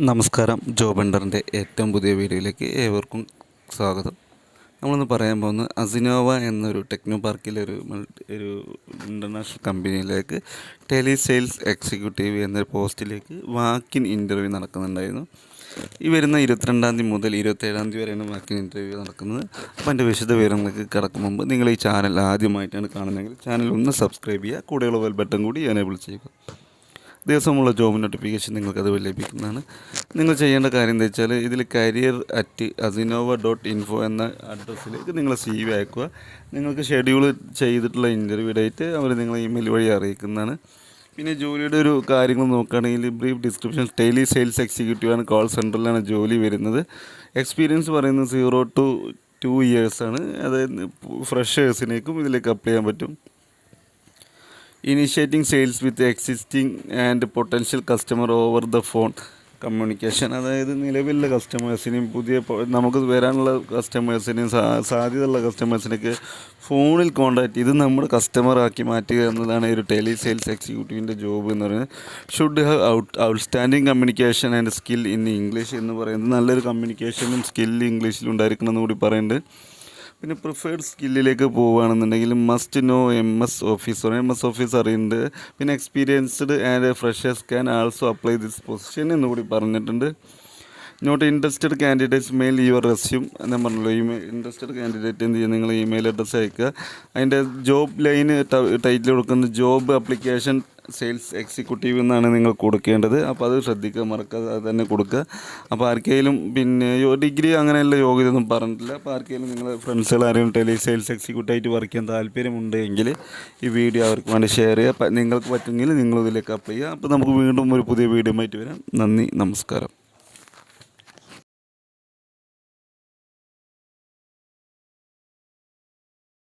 നമസ്കാരം. ജോബ് ഹണ്ടറിൻ്റെ ഏറ്റവും പുതിയ വീഡിയോയിലേക്ക് ഏവർക്കും സ്വാഗതം. നമ്മളിന്ന് പറയാൻ പോകുന്നത് അസിനോവ എന്നൊരു ടെക്നോ പാർക്കിലെ ഒരു ഇൻ്റർനാഷണൽ കമ്പനിയിലേക്ക് ടെലി സെയിൽസ് എക്സിക്യൂട്ടീവ് എന്നൊരു പോസ്റ്റിലേക്ക് വാക്കിൻ ഇൻ്റർവ്യൂ നടക്കുന്നുണ്ടായിരുന്നു. ഈ വരുന്ന 22-ാം തീയതി മുതൽ 27-ാം തീയതി വരെയാണ് വാക്കിൻ ഇൻ്റർവ്യൂ നടക്കുന്നത്. അപ്പോൾ എൻ്റെ വിശദ വിവരങ്ങൾക്ക് കടക്കും മുമ്പ് നിങ്ങൾ ഈ ചാനൽ ആദ്യമായിട്ടാണ് കാണുന്നതെങ്കിൽ ചാനൽ ഒന്ന് സബ്സ്ക്രൈബ് ചെയ്യുക, കൂടെയുള്ള ബെൽ ബട്ടൺ കൂടി എനേബിൾ ചെയ്യുക. ദിവസമുള്ള ജോബ് നോട്ടിഫിക്കേഷൻ നിങ്ങൾക്കത് ലഭിക്കുന്നതാണ്. നിങ്ങൾ ചെയ്യേണ്ട കാര്യം എന്താ വെച്ചാൽ ഇതിൽ career@asinova.info എന്ന അഡ്രസ്സിലേക്ക് നിങ്ങൾ CV അയക്കുക. നിങ്ങൾക്ക് ഷെഡ്യൂൾ ചെയ്തിട്ടുള്ള ഇൻ്റർവ്യൂ ഡേറ്റ് അവർ നിങ്ങളെ ഇമെയിൽ വഴി അറിയിക്കുന്നതാണ്. പിന്നെ ജോലിയുടെ ഒരു കാര്യങ്ങൾ നോക്കുകയാണെങ്കിൽ brief description tele sales executive ആണ്, കോൾ സെൻറ്ററിലാണ് ജോലി വരുന്നത്. എക്സ്പീരിയൻസ് പറയുന്നത് 0 to 2 years ആണ്. അതായത് ഫ്രഷേഴ്സിനേക്കും ഇതിലേക്ക് അപ്ലൈ ചെയ്യാൻ പറ്റും. Initiating sales with existing and potential customer over the phone communication, അതായത് നിലവിലുള്ള കസ്റ്റമേഴ്സിനെയും നമുക്ക് വരാനുള്ള കസ്റ്റമേഴ്സിനെയും സാധ്യതയുള്ള കസ്റ്റമേഴ്സിനൊക്കെ ഫോണിൽ കോൺടാക്റ്റ് ചെയ്ത് നമ്മുടെ കസ്റ്റമറാക്കി മാറ്റുക എന്നതാണ് ഒരു ടെലി സെയിൽസ് എക്സിക്യൂട്ടീവിൻ്റെ ജോബ് എന്ന് പറയുന്നത്. Should have outstanding communication and skill in English എന്ന് പറയുന്നത് നല്ലൊരു കമ്മ്യൂണിക്കേഷനും സ്കില്ല് ഇംഗ്ലീഷിലും ഉണ്ടായിരിക്കണം എന്ന് കൂടി പറയുന്നുണ്ട്. പിന്നെ പ്രിഫേർഡ് സ്കില്ലിലേക്ക് പോവുകയാണെന്നുണ്ടെങ്കിൽ മസ്റ്റ് നോ MS ഓഫീസ് അറിയുന്നുണ്ട്. പിന്നെ experienced and freshers can also apply this position എന്നുകൂടി പറഞ്ഞിട്ടുണ്ട്. Not interested candidates mail your resume എന്ന് പറഞ്ഞല്ലോ. ഇൻട്രസ്റ്റഡ് കാൻഡിഡേറ്റ് എന്ത് ചെയ്യുക, നിങ്ങൾ ഇമെയിൽ അഡ്രസ്സ് അയക്കുക. അതിൻ്റെ ജോബ് ലൈന് ടൈറ്റിൽ കൊടുക്കുന്നത് ജോബ് ആപ്ലിക്കേഷൻ സെയിൽസ് എക്സിക്യൂട്ടീവ് എന്നാണ് നിങ്ങൾ കൊടുക്കേണ്ടത്. അപ്പോൾ അത് ശ്രദ്ധിക്കുക, മറക്കാതെ അത് തന്നെ കൊടുക്കുക. അപ്പോൾ ആർക്കെങ്കിലും പിന്നെ ഡിഗ്രി അങ്ങനെയുള്ള യോഗ്യത ഒന്നും പറഞ്ഞിട്ടില്ല. അപ്പോൾ ആർക്കെങ്കിലും നിങ്ങളുടെ ഫ്രണ്ട്സുകൾ ആരെങ്കിലും ടെലി സെയിൽസ് എക്സിക്യൂട്ടീവായിട്ട് വർക്ക് ചെയ്യാൻ താല്പര്യമുണ്ടെങ്കിൽ ഈ വീഡിയോ അവർക്ക് വേണ്ടി ഷെയർ ചെയ്യുക. നിങ്ങൾക്ക് പറ്റുമെങ്കിൽ നിങ്ങളിതിലേക്ക് അപ്ലൈ ചെയ്യുക. അപ്പോൾ നമുക്ക് വീണ്ടും ഒരു പുതിയ വീഡിയോ ആയിട്ട് വരാം. നന്ദി, നമസ്കാരം.